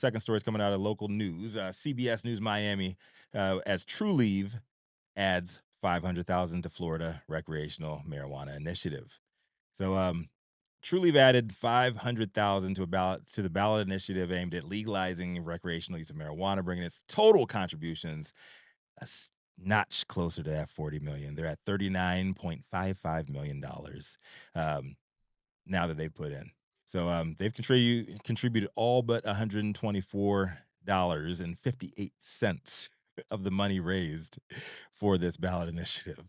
second story is coming out of local news. CBS News Miami, as Trulieve adds 500,000 to Florida recreational marijuana initiative. So, Trulieve added 500,000 to the ballot initiative aimed at legalizing recreational use of marijuana, bringing its total contributions notch closer to that 40 million. They're at $39.55 million now that they've put in. So they've contributed all but $124.58 of the money raised for this ballot initiative.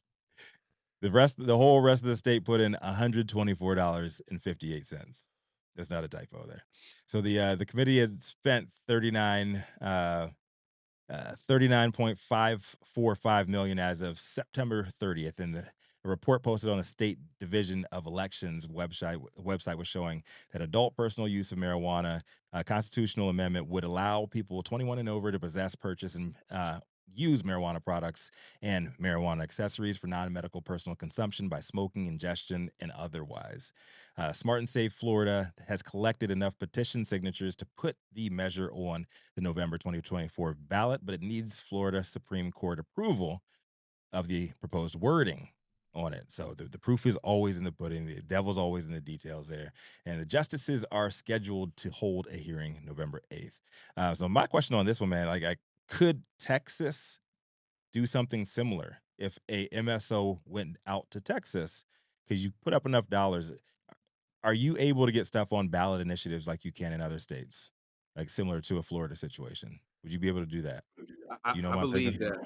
The whole rest of the state put in $124.58. That's not a typo there. So the committee has spent 39.545 million as of September 30th, and a report posted on the state division of elections website was showing that adult personal use of marijuana, a constitutional amendment, would allow people 21 and over to possess, purchase, and use marijuana products and marijuana accessories for non-medical personal consumption by smoking, ingestion, and otherwise. Smart and Safe Florida has collected enough petition signatures to put the measure on the November 2024 ballot, but it needs Florida Supreme Court approval of the proposed wording on it. So the proof is always in the pudding. The devil's always in the details there. And the justices are scheduled to hold a hearing November 8th. So my question on this one, man, could Texas do something similar if a MSO went out to Texas? Because you put up enough dollars, are you able to get stuff on ballot initiatives like you can in other states, like similar to a Florida situation? Would you be able to do that? Do you know I what I'm believe thinking? that.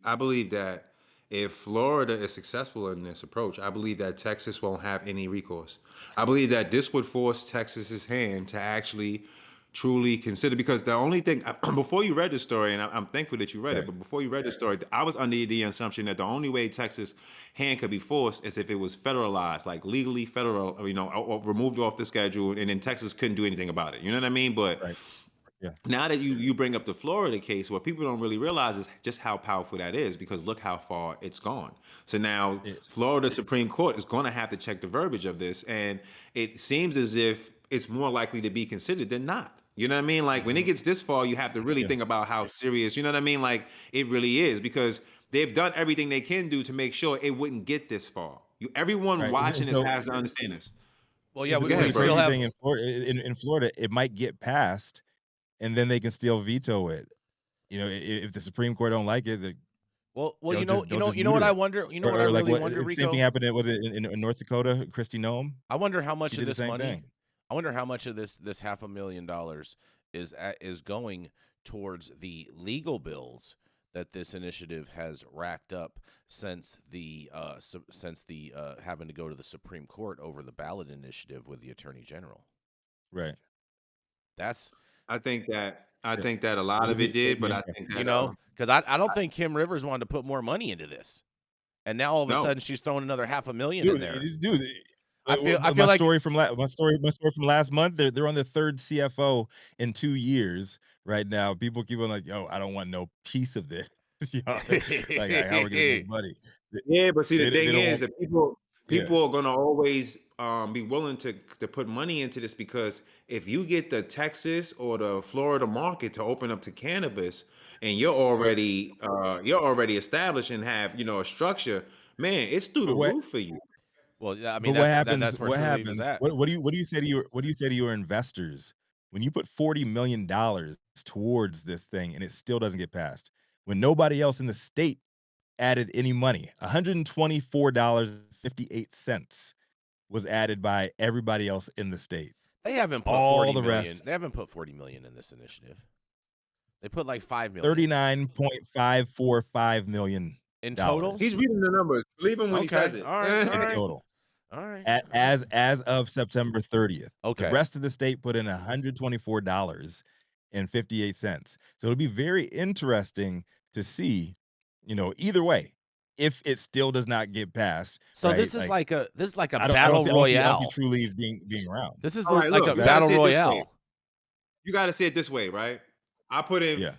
I believe that if Florida is successful in this approach, I believe that Texas won't have any recourse. I believe that this would force Texas's hand to actually truly consider, because the only thing before you read the story, and I'm thankful that you read it, Right. but before you read the story, I was under the assumption that the only way Texas hand could be forced is if it was federalized, like legally federal, or removed off the schedule, and then Texas couldn't do anything about it. You know what I mean? But Right. Yeah. now that you bring up the Florida case, what people don't really realize is just how powerful that is, because look how far it's gone. So now Yes. Florida Supreme Court is going to have to check the verbiage of this, and it seems as if it's more likely to be considered than not. You know what I mean? Like when it gets this far, you have to really Yeah. think about how serious, you know what I mean? Like it really is, because they've done everything they can do to make sure it wouldn't get this far. Everyone Right. And watching this so has to understand this. Well, yeah, and Go the we ahead, bro. still crazy have. thing in Florida, it might get passed and then they can still veto it. If the Supreme Court don't like it, Well, they'll just you know what neuter I it. wonder. You know what I Or like really what wonder, same thing Rico. happened was it in North Dakota, Christy Noem? I wonder how She much of did the this same money. thing. I wonder how much of this $500,000 is going towards the legal bills that this initiative has racked up since the having to go to the Supreme Court over the ballot initiative with the Attorney General. Right. That's I Yeah. think that a lot of it It'll did, be but I think interesting. you that know because I don't think Kim Rivers wanted to put more money into this, and now all of a no. sudden she's throwing another 500,000 in Dude, there. I feel my like story from last month, they're on the 3rd CFO in 2 years right now. People keep on like, "Yo, I don't want no piece of this." How are we gonna make money? They Yeah, but see, the they thing don't is want. that people Yeah. people are gonna always be willing to put money into this, because if you get the Texas or the Florida market to open up to cannabis, and you're already established and have a structure, man, it's through But the what roof for you. well, yeah, I mean but what happens that's where what Trulieve is happens at. what do you say to your investors when you put $40 million towards this thing and it still doesn't get passed? When nobody else in the state added any money. $124.58 was added by everybody else in the state. They haven't put All 40 the million. rest, They haven't put 40 million in this initiative. They put like 5 million $39.545 million in total. He's reading the numbers. Believe him when he says Okay. it. All right. All in right. total. All right. A- All right. as of September 30th. The Okay. rest of the state put in $124.58. So it'll be very interesting to see, either way, if it still does not get passed, So right? Like this is like a I don't battle see royale. Trulieve being around. This is All right, like look, a you got to battle see it this way. royale. You got to see it this way, right? I put in Yeah.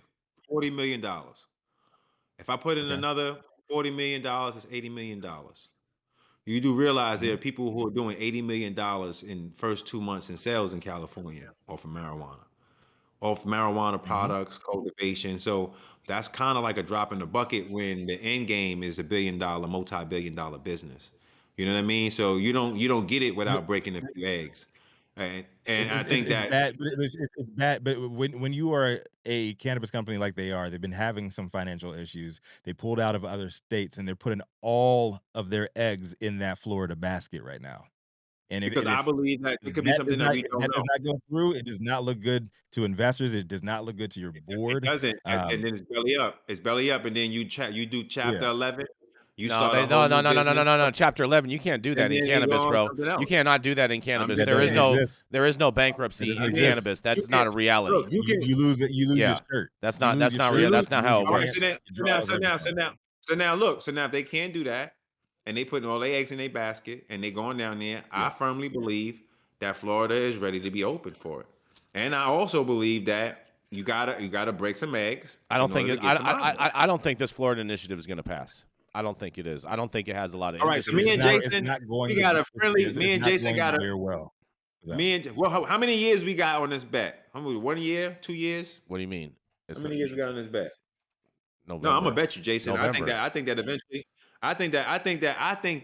$40 million. If I put in Okay. another $40 million, it's $80 million. You do realize there Mhm. are people who are doing $80 million in first 2 months in sales in California off of marijuana, off marijuana Mhm. products, cultivation. So that's kind of like a drop in the bucket when the end game is $1 billion, multi-billion-dollar business. You know what I mean? So you don't get it Yeah, without breaking a few eggs. And I it's think it's that bad, but it's bad, but when you are a cannabis company like they are, they've been having some financial issues. They pulled out of other states, and they're putting all of their eggs in that Florida basket right now. And because I believe that it could be something that we if don't that know. does not go through, it does not look good to investors, it does not look good to your It board. doesn't, and then it's belly up. It's belly up, and then you do chapter Yeah. 11. You No, start a they whole no no new no no no business, no no no. Chapter 11. You can't do and that in then they go cannabis, on bro. something You else. cannot do that in I'm cannabis. That just There is doesn't saying. no exist. there is no That bankruptcy doesn't in And then exist. cannabis. you That's can not a reality. look. You can You lose your Yeah, shirt. that's You not lose that's your not shirt, real. That's you not lose how it your all right. ranch, So works. then, you so draw now, of so now, so everything. now, so now, look. So now, if they can do that, and they putting all their eggs in their basket, and they going down there, I Yeah. firmly believe that Florida is ready to be open for it. And I also believe that you gotta break some eggs I don't in think order to it, get some eyeballs. I don't think this Florida initiative is going to pass. I don't think it is. I don't think it has a lot of All right. So It's me industry. and not it's Jason, not we going to got a friendly. it's Me and not Jason going to got a. bear well for them. Me and well, how many years we got on this bet? How many? 1 year, 2 years? What do you mean? How It's many years we got on this bet? No, I'm gonna November. bet you, Jason. I think November. that. I think that eventually. I think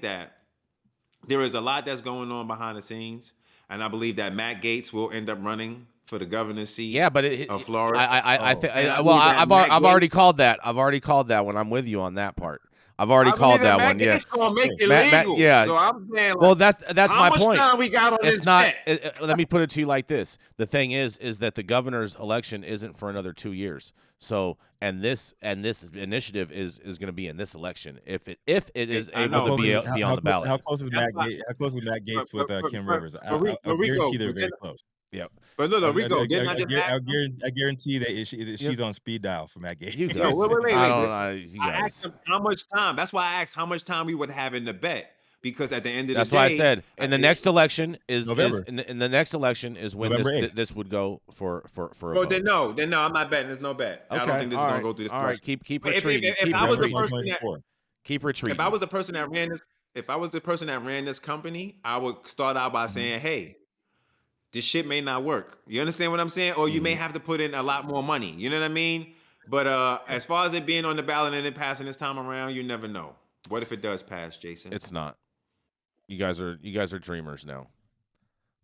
that there is a lot that's going on behind the scenes, and I believe that Matt Gaetz will end up running for the governor's seat Yeah, but of Florida. I Oh, think And I well believe that Matt I've Gaetz. already called that. I've already called that one. I'm with you on that part. I've already I believe called that that Matt one. Yeah, Gaetz gonna make sure. it Matt legal. yeah. So I'm saying, like, Well, that's how my much point. time we got on It's this not. bet? Let me put it to you like this: the thing is that the governor's election isn't for another 2 years. So, and this initiative is going to be in this election if it is I able How to know, close but is be on the ballot. how close is that's why. Matt But Gaetz but with, but Kim but, Rivers? but, I Rico, guarantee they're but then, very close. Yep. but look, Rico, didn't I just ask him? I guarantee that Yep. she's on speed dial for Matt You No, Gaetz. guys. wait, I wait. don't Listen, know. You I asked guys. him how much time. That's why I asked how much time we would have in the bet, because at the end of the That's why I day, said in the next election is November, in the next election is when November 8th. this would go for a well, vote. then no, I'm not betting. There's no bet. I don't Okay. think this is All gonna right. go through this All right. process. Keep But retreating. if Keep I was the November retreating. person that 2024. Keep if I retreating. was the person that ran this if I was the person that ran this company, I would start out by Mhm, saying, hey, this shit may not work. You understand what I'm saying? Or you may mhm. have to put in a lot more money. You know what I mean? But as far as it being on the ballot and it passing this time around, you never know. What if it does pass, Jason? It's not. You guys are dreamers now.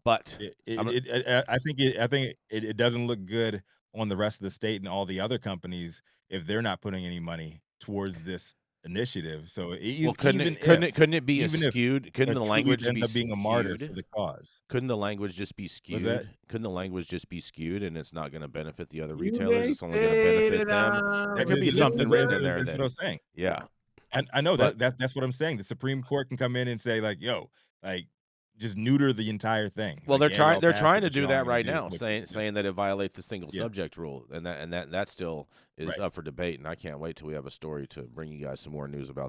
But I'm I think it doesn't look good on the rest of the state and all the other companies if they're not putting any money towards this initiative. So well, couldn't it be a even if skewed? Couldn't the Trulieve language ends be up being a martyr for skewed? the cause. Couldn't the language just be Was that? skewed? Couldn't the language just be skewed and it's not going to benefit the other You retailers? may It's only going to say benefit that them. There I'm could be a something written in there That's what I then. was saying. Yeah. I know But that's what I'm saying. The Supreme Court can come in and say like, "Yo, like, just neuter the entire thing. well, Like, yeah, y'all they're passed trying it, to but do y'all that ain't gonna right do now, what saying that it violates the single Yes, subject rule, and that still is right. up for debate. And I can't wait till we have a story to bring you guys some more news about